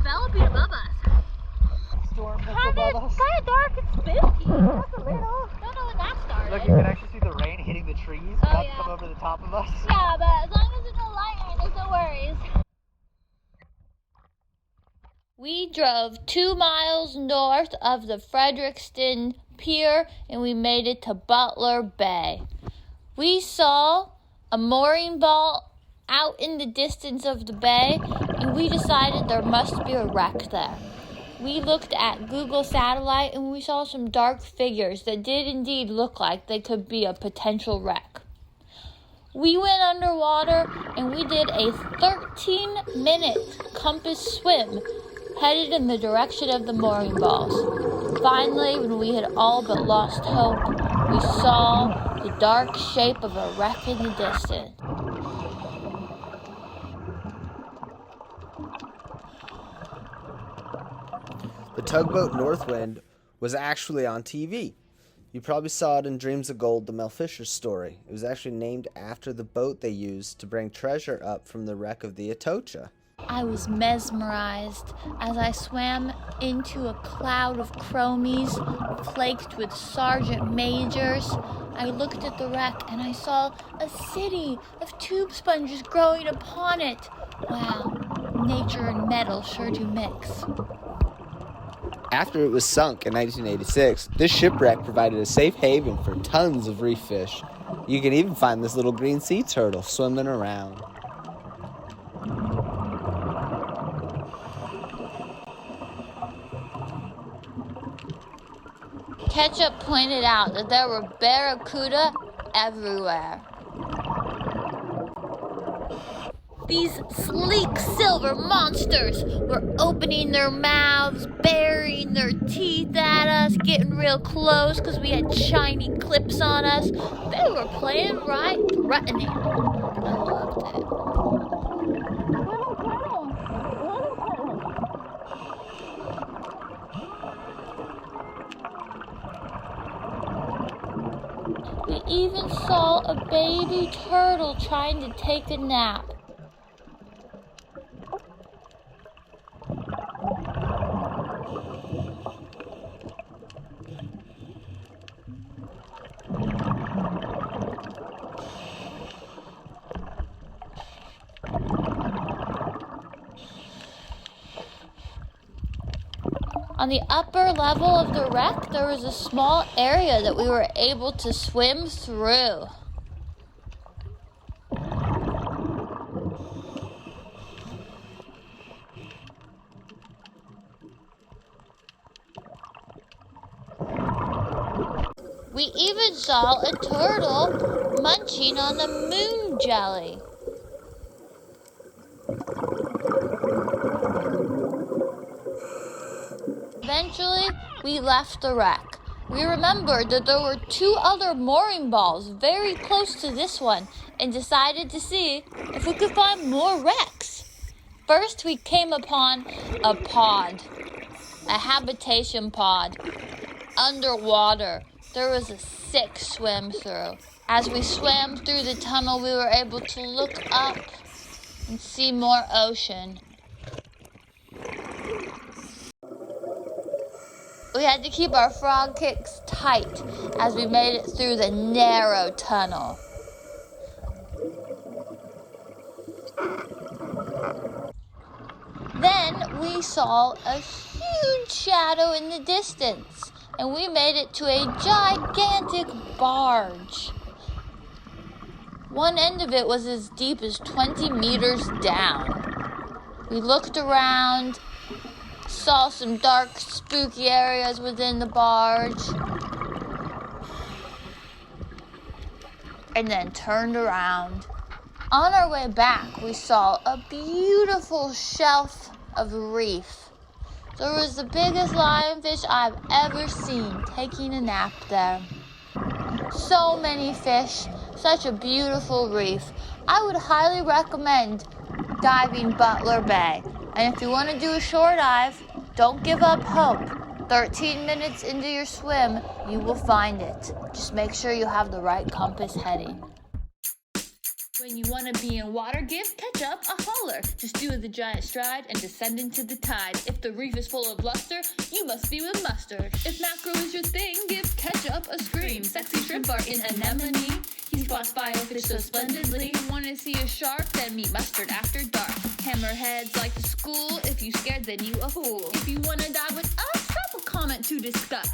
developing above us. Storm that's above us. It's kind of dark and spooky. Just a little. Don't know when that started. Look, you can actually see the rain hitting the trees. Oh, About yeah. to come over the top of us. Yeah, but as long as there's no lightning, there's no worries. We drove 2 miles north of the Frederickston Pier and we made it to Butler Bay. We saw a mooring ball out in the distance of the bay and we decided there must be a wreck there. We looked at Google Satellite and we saw some dark figures that did indeed look like they could be a potential wreck. We went underwater and we did a 13-minute compass swim headed in the direction of the mooring balls. Finally, when we had all but lost hope, we saw the dark shape of a wreck in the distance. The tugboat Northwind was actually on TV. You probably saw it in Dreams of Gold, the Mel Fisher story. It was actually named after the boat they used to bring treasure up from the wreck of the Atocha. I was mesmerized as I swam into a cloud of chromies flaked with sergeant majors. I looked at the wreck and I saw a city of tube sponges growing upon it. Wow, nature and metal sure do mix. After it was sunk in 1986, this shipwreck provided a safe haven for tons of reef fish. You can even find this little green sea turtle swimming around. Ketchup pointed out that there were barracuda everywhere. These sleek silver monsters were opening their mouths, baring their teeth at us, getting real close because we had shiny clips on us. They were playing right threatening. I loved it. We even saw a baby turtle trying to take a nap. On the upper level of the wreck, there was a small area that we were able to swim through. We even saw a turtle munching on the moon jelly. Eventually, we left the wreck. We remembered that there were 2 other mooring balls very close to this one and decided to see if we could find more wrecks. First, we came upon a pod, a habitation pod, underwater. There was a sick swim through. As we swam through the tunnel, we were able to look up and see more ocean. We had to keep our frog kicks tight as we made it through the narrow tunnel. Then we saw a huge shadow in the distance, and we made it to a gigantic barge. One end of it was as deep as 20 meters down. We looked around, saw some dark, spooky areas within the barge, and then turned around. On our way back, we saw a beautiful shelf of reef. There was the biggest lionfish I've ever seen taking a nap there. So many fish, such a beautiful reef. I would highly recommend diving Butler Bay. And if you want to do a shore dive, don't give up hope. 13 minutes into your swim, you will find it. Just make sure you have the right compass heading. When you want to be in water, give ketchup a holler. Just do the giant stride and descend into the tide. If the reef is full of luster, you must be with mustard. If mackerel is your thing, give ketchup a scream. Sexy shrimp are in anemone. He spots biofish so splendidly. Want to see a shark? Then meet mustard after dark. Hammerheads like to school. If you scared, then you a fool. If you want to dive with us, drop a comment to discuss.